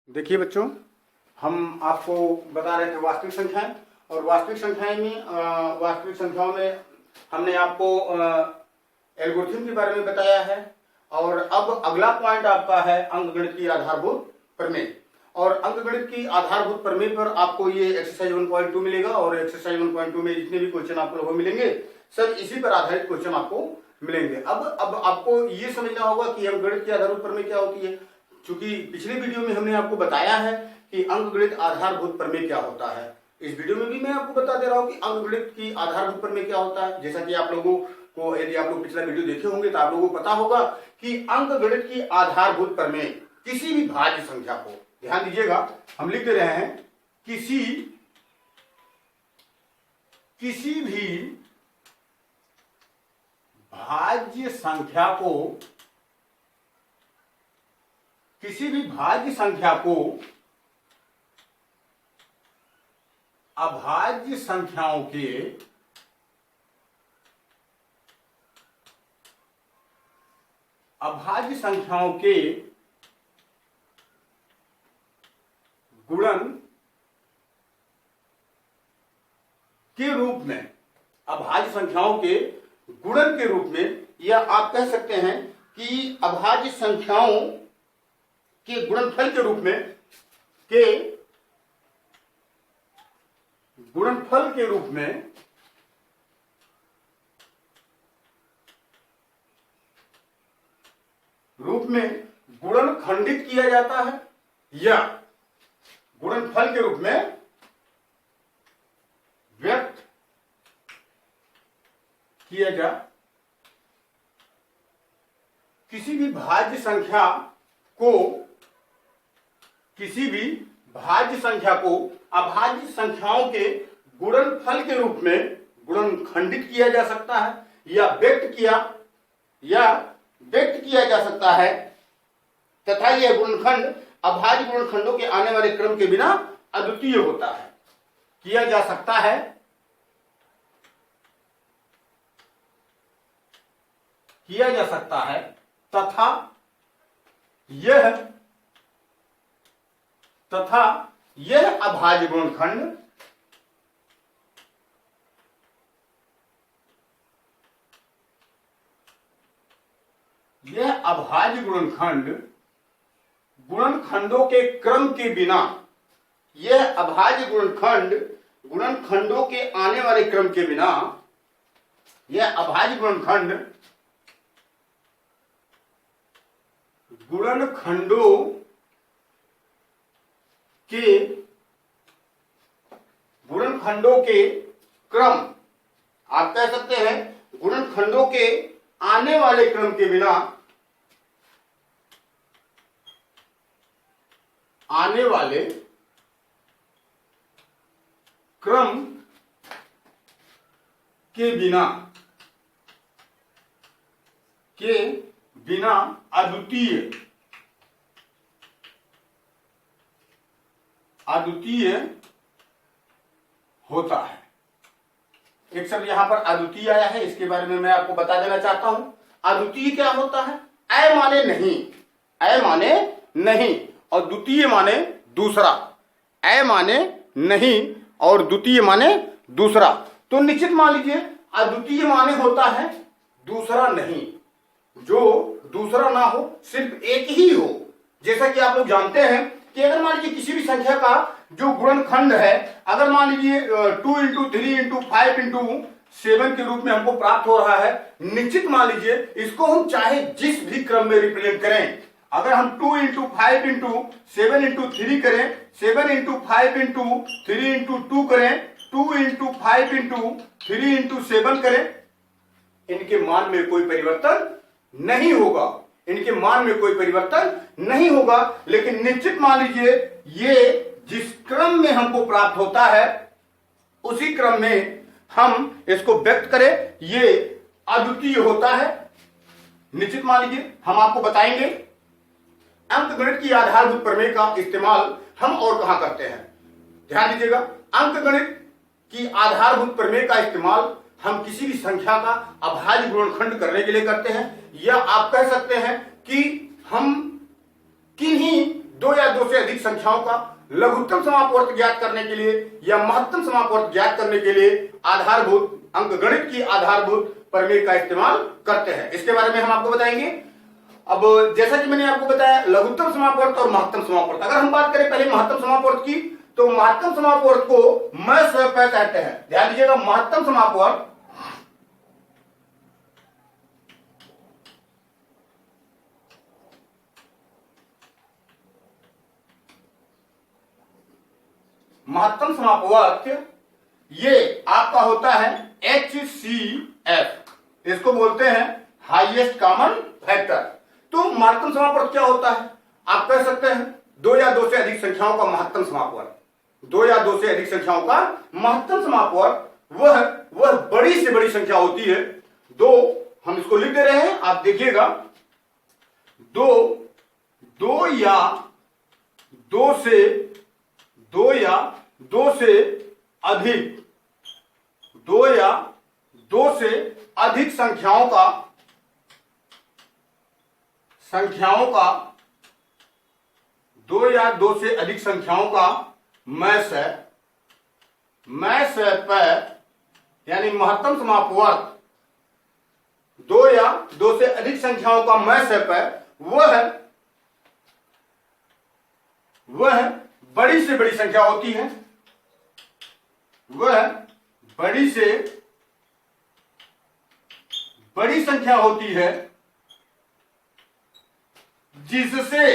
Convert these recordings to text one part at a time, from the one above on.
देखिए बच्चों, हम आपको बता रहे थे वास्तविक संख्याएं, और वास्तविक संख्याओं में हमने आपको एल्गोरिथम के बारे में बताया है। और अब अगला पॉइंट आपका है अंकगणित की आधारभूत प्रमेय। और अंकगणित की आधारभूत प्रमेय पर आपको ये एक्सरसाइज 1.2 मिलेगा, और एक्सरसाइज 1.2 में जितने भी क्वेश्चन आपको वो मिलेंगे सब इसी पर आधारित क्वेश्चन आपको मिलेंगे। अब आपको ये समझना होगा कि अंकगणित की आधारभूत प्रमेय क्या होती है। चूंकि पिछले वीडियो में हमने आपको बताया है कि अंकगणित आधारभूत प्रमेय क्या होता है, इस वीडियो में भी मैं आपको बता दे रहा हूं कि अंकगणित की आधारभूत प्रमेय क्या होता है। जैसा कि आप लोगों को, यदि आप लोग पिछला वीडियो देखे होंगे तो आप लोगों को पता होगा कि अंकगणित की आधारभूत प्रमेय किसी भी भाज्य संख्या को, ध्यान दीजिएगा हम लिख दे रहे हैं, किसी भी भाज्य संख्या को अभाज्य संख्याओं के गुणन के रूप में, अभाज्य संख्याओं के गुणन के रूप में, या आप कह सकते हैं कि अभाज्य संख्याओं के गुणनफल के रूप में, गुणन खंडित किया जाता है, या गुणनफल के रूप में व्यक्त किया जा किसी भी भाज्य संख्या को अभाज्य संख्याओं के गुणनफल के रूप में गुणन खंडित किया जा सकता है, या व्यक्त किया जा सकता है, तथा यह गुणनखंड अभाज्य गुणनखंडों के आने वाले क्रम के बिना अद्वितीय होता है। किया जा सकता है तथा यह अभाज्य गुणनखंड गुणनखंडों के क्रम के बिना, यह अभाज्य गुणनखंड गुणनखंडों के आने वाले क्रम के बिना, यह अभाज्य गुणनखंड गुणनखंडों के क्रम, आप कह सकते हैं गुणनखंडों के आने वाले क्रम के बिना, आने वाले क्रम के बिना अद्वितीय होता है। एक शब्द यहां पर अद्वितीय आया है, इसके बारे में मैं आपको बता देना चाहता हूं। अद्वितीय क्या होता है? अ माने नहीं और द्वितीय माने दूसरा। अ माने नहीं और द्वितीय माने दूसरा। तो निश्चित मान लीजिए अद्वितीय माने होता है दूसरा नहीं, जो दूसरा ना हो, सिर्फ एक ही हो। जैसा कि आप लोग जानते हैं कि अगर मान लीजिए किसी भी संख्या का जो गुणनखंड है, अगर मान लीजिए 2 इंटू 3 इंटू 5 इंटू 7 के रूप में हमको प्राप्त हो रहा है, निश्चित मान लीजिए इसको हम चाहे जिस भी क्रम में रिप्रेजेंट करें, अगर हम 2 इंटू 5 इंटू 7 इंटू 3 करें, 7 इंटू 5 इंटू 3 इंटू 2 करें, 2 इंटू 5 इंटू 3 इंटू 7 करें, इनके मान में कोई परिवर्तन नहीं होगा। लेकिन निश्चित मान लीजिए ये जिस क्रम में हमको प्राप्त होता है, उसी क्रम में हम इसको व्यक्त करें, ये अद्वितीय होता है। निश्चित मान लीजिए हम आपको बताएंगे अंकगणित की आधारभूत प्रमेय का इस्तेमाल हम और कहां करते हैं। ध्यान दीजिएगा, अंकगणित की आधारभूत प्रमेय का इस्तेमाल हम किसी भी संख्या का अभाज्य गुणनखंड करने के लिए करते हैं, या आप कह सकते हैं कि हम किन्हीं दो या दो से अधिक संख्याओं का लघुत्तम समापवर्त ज्ञात करने के लिए या महत्तम समापवर्त ज्ञात करने के लिए आधारभूत अंकगणित की आधारभूत प्रमेय का इस्तेमाल करते हैं। इसके बारे में हम आपको बताएंगे। अब जैसा कि मैंने आपको बताया लघुत्तम समापवर्त और महत्तम समापवर्त। अगर हम बात करें पहले महत्तम समापवर्त की, तो महत्तम समापवर्त को मैं स प कहते हैं। ध्यान दीजिएगा, महत्तम समापवर्त महत्तम समापवर्त ये आपका होता है HCF, इसको बोलते हैं हाईएस्ट कॉमन फैक्टर। तो महत्तम समापवर्त क्या होता है? आप कह सकते हैं दो या दो से अधिक संख्याओं का महत्तम समापवर्त। दो या दो से अधिक संख्याओं का महत्तम समापवर्त वह बड़ी से बड़ी संख्या होती है। दो, हम इसको लिख दे रहे हैं, आप देखिएगा, दो या दो से अधिक संख्याओं का मैं से प यानी महत्तम समापवर्त, दो या दो से अधिक संख्याओं का मैं से प वह बड़ी से बड़ी संख्या होती है। वह बड़ी से बड़ी संख्या होती है जिससे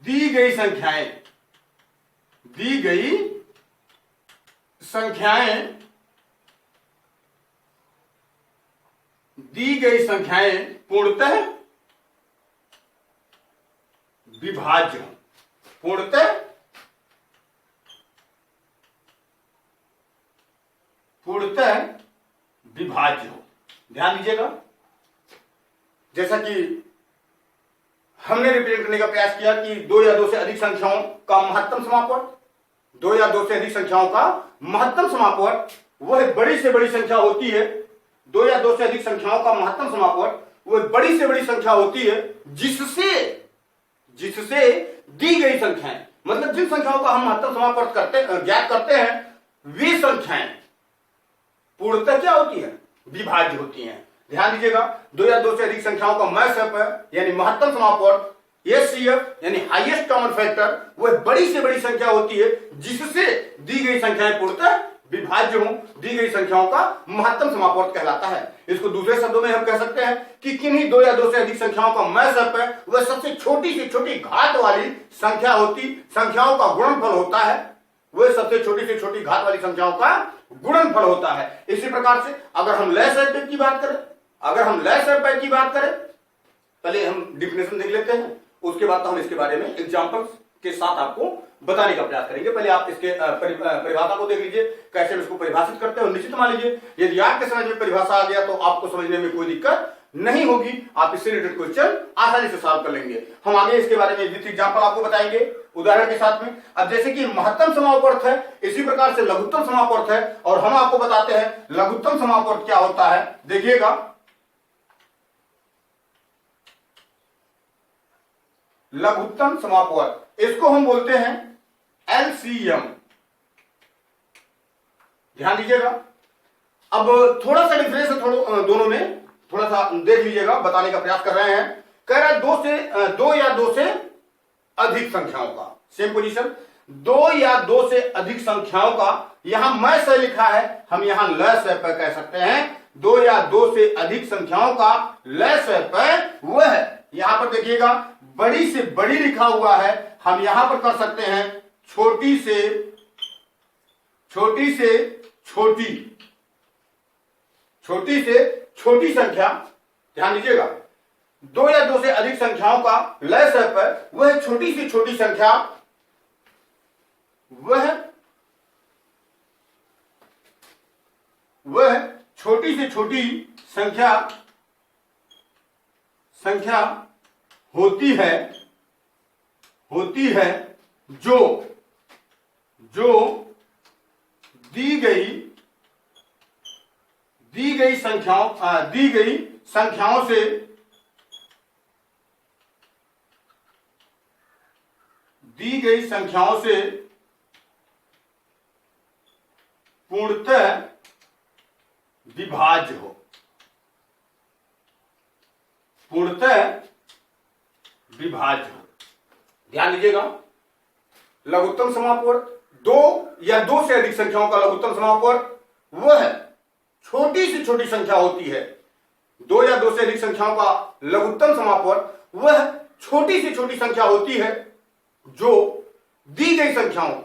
दी गई संख्याएं पूर्णतः विभाज्य हो। पूर्णतः विभाज्य हो। ध्यान दीजिएगा, जैसा कि हमने रिप्रेजेंट करने का प्रयास किया कि दो या दो से अधिक संख्याओं का महत्तम समापवर्त, दो या दो से अधिक संख्याओं का महत्तम समापवर्त वह बड़ी से बड़ी संख्या होती है। दो या दो से अधिक संख्याओं का महत्तम समापवर्त वह बड़ी से बड़ी संख्या होती है जिससे दी गई संख्याएं, मतलब जिन संख्याओं का हम महत्तम समापवर्त ज्ञात करते हैं, वे संख्याएं पूर्णतः क्या होती है? विभाज्य होती हैं। ध्यान दीजिएगा, दो या दो से अधिक संख्याओं का मैं से प यानी महत्तम समापवर्त HCF यानी हाईएस्ट कॉमन फैक्टर वह बड़ी से बड़ी संख्या होती है जिससे दी गई संख्याएं पूर्णतः विभाज्य हों। दी गई संख्याओं का महत्तम समापवर्त कहलाता है। इसको दूसरे शब्दों में हम कह सकते हैं कि किन्हीं दो या दो से अधिक संख्याओं का मैं से प वह सबसे छोटी से छोटी घात वाली संख्या संख्याओं का गुणनफल होता है। वह सबसे छोटी से छोटी घात वाली संख्याओं का गुणनफल होता है। इसी प्रकार से अगर हम लय सह की बात करें, पहले हम डिफिनेशन देख लेते हैं, उसके बाद तो हम इसके बारे में एग्जांपल्स के साथ आपको बताने का प्रयास करेंगे। पहले आप इसके परिभाषा को देख लीजिए, कैसे हम इसको परिभाषित करते हैं। और निश्चित मान लीजिए यदि आपके समझ में परिभाषा आ गया तो आपको समझने में कोई दिक्कत नहीं होगी, आप इससे रिलेटेड क्वेश्चन आसानी से सॉल्व कर लेंगे। हम आगे इसके बारे में विथ एग्जांपल आपको बताएंगे उदाहरण के साथ में। अब जैसे कि महत्तम समापवर्त है, इसी प्रकार से लघुत्तम समापवर्त है, और हम आपको बताते हैं लघुत्तम समापवर्त क्या होता है। देखिएगा, लघुत्तम समापवर्त, इसको हम बोलते हैं LCM। ध्यान दीजिएगा, अब थोड़ा सा डिफरेंस है दोनों में, थोड़ा सा देख लीजिएगा, बताने का प्रयास कर रहे हैं। कह रहा है दो या दो से अधिक संख्याओं का, सेम पोजीशन, दो या दो से अधिक संख्याओं का, यहां मैं से लिखा है, हम यहां ल से प कह सकते हैं। दो या दो से अधिक संख्याओं का ल से प वह यहां पर देखिएगा बड़ी से बड़ी लिखा हुआ है, हम यहां पर कर सकते हैं छोटी से छोटी संख्या। ध्यान दीजिएगा, दो या दो से अधिक संख्याओं का लय से प वह छोटी से छोटी संख्या, वह छोटी से छोटी संख्या होती है जो दी गई संख्याओं से दी गई संख्याओं से पूर्णतः विभाज्य हो, पूर्णतः विभाज्य हो। ध्यान दीजिएगा, लघुत्तम समापवर्त दो या दो से अधिक संख्याओं का लघुत्तम समापवर्त वह छोटी से छोटी संख्या होती है। दो या दो से अधिक संख्याओं का लघुत्तम समापवर्त वह छोटी से छोटी संख्या होती है जो दी गई संख्याओं,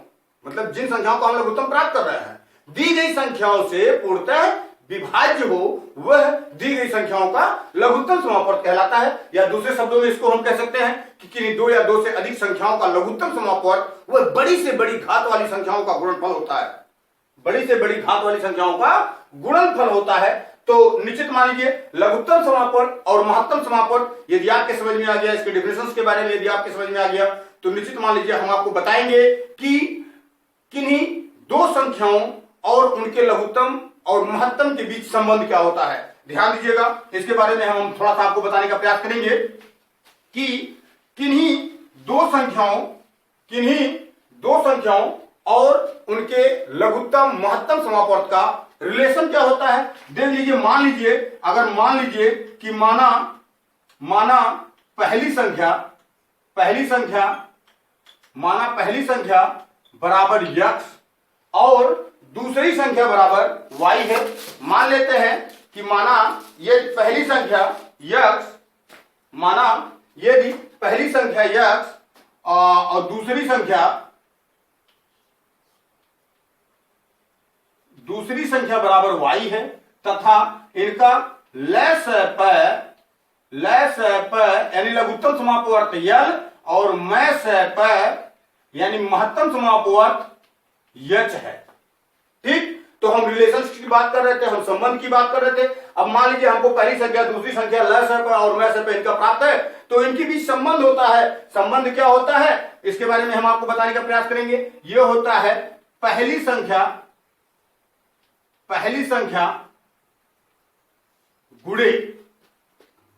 मतलब जिन संख्याओं को हम लघुत्तम प्राप्त कर रहे हैं, दी गई संख्याओं से पूर्णतः विभाज्य हो, वह दी गई संख्याओं का लघुत्तम समापवर्त कहलाता है। या दूसरे शब्दों में इसको हम कह सकते हैं कि किन्हीं दो या दो से अधिक संख्याओं का लघुत्तम समापवर्त वह बड़ी से बड़ी घात वाली संख्याओं का गुणनफल होता है, बड़ी से बड़ी घात वाली संख्याओं का गुणनफल होता है। तो निश्चित मान लीजिए लघुत्तम समापवर्त और महत्तम समापवर्त यदि आपके समझ में आ गया, इसके डिफिनेशंस के बारे में यदि आपके समझ में आ गया, तो निश्चित मान लीजिए हम आपको बताएंगे कि किन्हीं दो संख्याओं और उनके लघुत्तम और महत्तम के बीच संबंध क्या होता है। ध्यान दीजिएगा, इसके बारे में हम थोड़ा सा आपको बताने का प्रयास करेंगे कि किन्हीं दो संख्याओं और उनके लघुत्तम महत्तम समापवर्त का रिलेशन क्या होता है। देख लीजिए, मान लीजिए कि माना पहली संख्या बराबर x और दूसरी संख्या बराबर y है। मान लेते हैं कि माना ये पहली संख्या x, माना यदि पहली संख्या x और दूसरी संख्या बराबर y है तथा इनका लय यानी लघुत्तम समापवर्त L और मय यानी महत्तम समापवर्त h है। ठीक, तो हम रिलेशंस की बात कर रहे थे, हम संबंध की बात कर रहे थे। अब मान लीजिए हमको पहली संख्या दूसरी संख्या लय और मय इनका प्राप्त है, तो इनके बीच संबंध होता है। संबंध क्या होता है इसके बारे में हम आपको बताने का प्रयास करेंगे। यह होता है पहली संख्या गुणे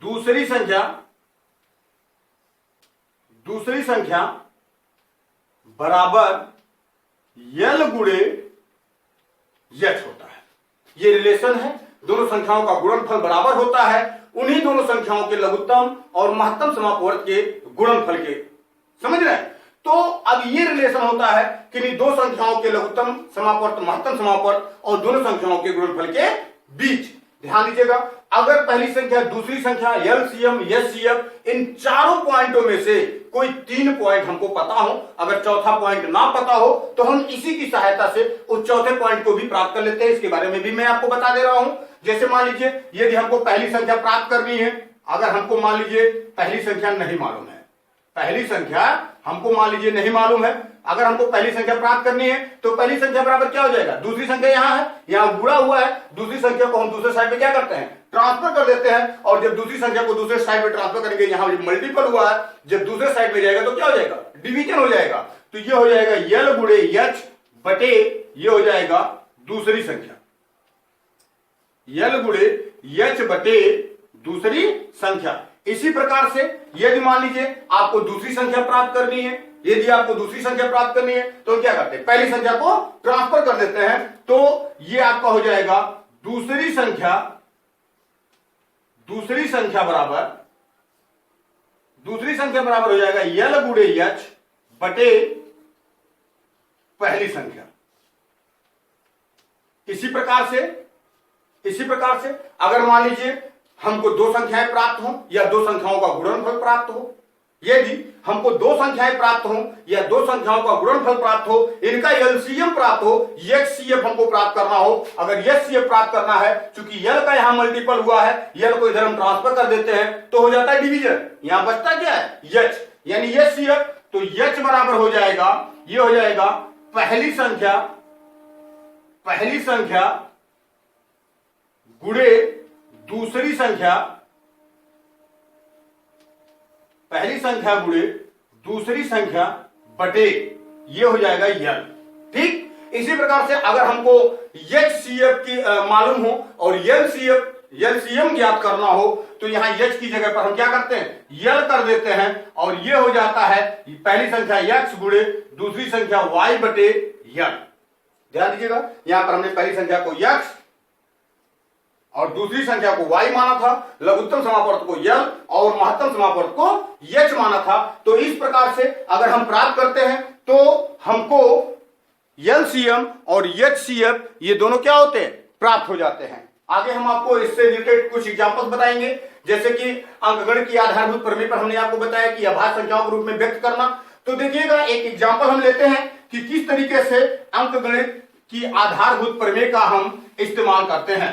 दूसरी संख्या बराबर यल गुणे यच होता है। ये रिलेशन है, दोनों संख्याओं का गुणनफल बराबर होता है उन्हीं दोनों संख्याओं के लघुत्तम और महत्तम समापवर्त के गुणनफल के। समझ रहे हैं? तो अब ये रिलेशन होता है कि दो संख्याओं के लघुत्तम समापवर्त, महत्तम समापवर्त और दोनों संख्याओं के गुणनफल के बीच। ध्यान दीजिएगा, अगर पहली संख्या, दूसरी संख्या, एलसीएम, एचसीएफ इन चारों पॉइंटों में से कोई 3 पॉइंट हमको पता हो, अगर चौथा पॉइंट ना पता हो तो हम इसी की सहायता से उस चौथे पॉइंट को भी प्राप्त कर लेते हैं। इसके बारे में भी मैं आपको बता दे रहा हूं। जैसे मान लीजिए यदि हमको पहली संख्या प्राप्त करनी है, अगर हमको मान लीजिए पहली संख्या नहीं मालूम है, पहली संख्या हमको मान लीजिए नहीं मालूम है, अगर हमको पहली संख्या प्राप्त करनी है तो पहली संख्या बराबर क्या हो जाएगा, दूसरी संख्या यहां है, यहां गुणा हुआ है, दूसरी संख्या को हम दूसरे साइड पे क्या करते हैं, ट्रांसफर कर देते हैं। और जब दूसरी संख्या को दूसरे साइड पे ट्रांसफर करेंगे, यहां मल्टीपल हुआ है, जब दूसरे साइड में जाएगा तो क्या हो जाएगा, डिवीजन हो जाएगा। तो ये हो जाएगा यल गुणे एच बटे ये हो जाएगा दूसरी संख्या, यल गुणे एच बटे दूसरी संख्या। इसी प्रकार से यदि मान लीजिए आपको दूसरी संख्या प्राप्त करनी है, यदि आपको दूसरी संख्या प्राप्त करनी है तो क्या करते हैं, पहली संख्या को ट्रांसफर कर देते हैं। तो ये आपका हो जाएगा दूसरी संख्या बराबर हो जाएगा यल गुणे एच बटे पहली संख्या। इसी प्रकार से अगर मान लीजिए हमको दो संख्याएं प्राप्त हो या दो संख्याओं का गुणनफल प्राप्त हो, यदि हमको दो संख्याएं प्राप्त हो या दो संख्याओं का गुणनफल प्राप्त हो, इनका एलसीएम प्राप्त हो, एचसीएफ हमको प्राप्त करना हो, अगर एचसीएफ प्राप्त करना है, चूंकि यल का यहां मल्टीपल हुआ है, यल को इधर हम ट्रांसफर कर देते हैं तो हो जाता है डिवीजन, यहां बचता क्या है, एच यानी एचसीएफ। तो एच बराबर हो जाएगा, ये हो जाएगा पहली संख्या गुणे दूसरी संख्या, पहली संख्या गुणे दूसरी संख्या बटे ये हो जाएगा यल। ठीक, इसी प्रकार से अगर हमको एचसीएफ की मालूम हो और एलसीएफ एलसीएम ज्ञात करना हो तो यहाँ एच की जगह पर हम क्या करते हैं, यल कर देते हैं और ये हो जाता है पहली संख्या एक्स गुणे दूसरी संख्या वाई बटे यल। ध्यान दीजिएगा, यहां पर हमने पहली संख्या को एक्स और दूसरी संख्या को वाई माना था, लघुत्तम समापवर्त को यल और महत्तम समापवर्त को एच माना था। तो इस प्रकार से अगर हम प्राप्त करते हैं तो हमको एलसीएम और एचसीएफ ये दोनों क्या होते हैं, प्राप्त हो जाते हैं। आगे हम आपको इससे रिलेटेड कुछ एग्जांपल्स बताएंगे, जैसे कि अंकगणित की आधारभूत प्रमेय पर हमने आपको बताया कि अभाज्य संख्याओं के रूप में व्यक्त करना। तो देखिएगा एक एग्जांपल हम लेते हैं कि किस तरीके से अंकगणित की आधारभूत प्रमेय का हम इस्तेमाल करते हैं।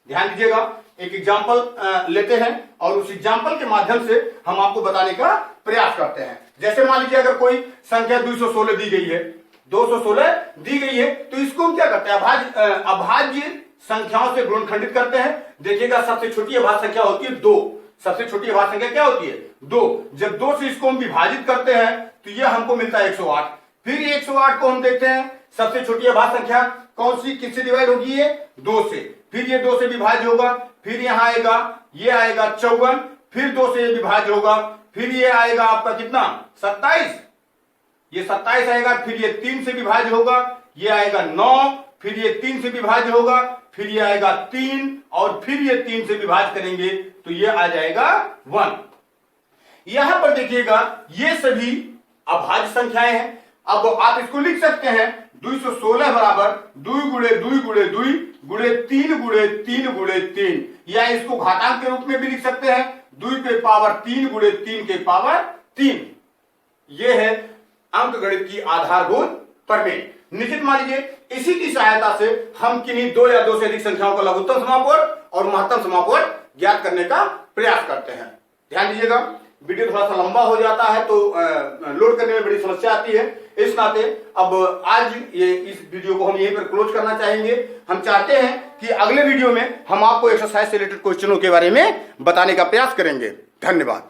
ध्यान दीजिएगा, एक एग्जांपल लेते हैं और उस एग्जांपल के माध्यम से हम आपको बताने का प्रयास करते हैं। जैसे मान लीजिए अगर कोई संख्या 216 दी गई है, 216 दी गई है, तो इसको हम क्या करते हैं, अभाज्य संख्याओं से गुणनखंडित करते हैं। देखिएगा सबसे छोटी अभाज्य संख्या होती है 2, सबसे छोटी अभाज्य संख्या क्या होती है 2। जब 2 से इसको हम विभाजित करते हैं तो यह हमको मिलता है 108। फिर 108 को हम देखते हैं सबसे छोटी अभाज्य संख्या कौन सी, किससे डिवाइड होगी, ये 2 से। फिर ये 2 से विभाज्य होगा, फिर यहां आएगा, ये आएगा 54, फिर 2 से विभाज्य होगा, फिर ये आएगा आपका कितना 27, ये 27 आएगा, फिर ये 3 से विभाज्य होगा, ये आएगा 9, फिर ये 3 से विभाज्य होगा, फिर ये आएगा 3 और फिर ये 3 से विभाज्य करेंगे तो ये आ जाएगा 1। यहां पर देखिएगा ये सभी अभाज्य संख्याएं हैं। अब आप इसको लिख सकते हैं 216 बराबर 2 गुणे 2 गुणे 2 गुणे 3 गुणे 3 गुणे 3, या इसको घातांक के रूप में भी लिख सकते हैं 2 के पावर 3 गुणे 3 के पावर 3। यह है अंकगणित की आधारभूत प्रमेय। निश्चित मान लीजिए इसी की सहायता से हम किन्हीं 2 या 2 से अधिक संख्याओं का लघुत्तम समापवर्त और महत्तम समापवर्त ज्ञात करने का प्रयास करते हैं। ध्यान दीजिएगा, वीडियो थोड़ा सा लंबा हो जाता है तो लोड करने में बड़ी समस्या आती है, इस नाते अब आज ये इस वीडियो को हम यहीं पर क्लोज करना चाहेंगे। हम चाहते हैं कि अगले वीडियो में हम आपको एक्सरसाइज से रिलेटेड क्वेश्चनों के बारे में बताने का प्रयास करेंगे। धन्यवाद।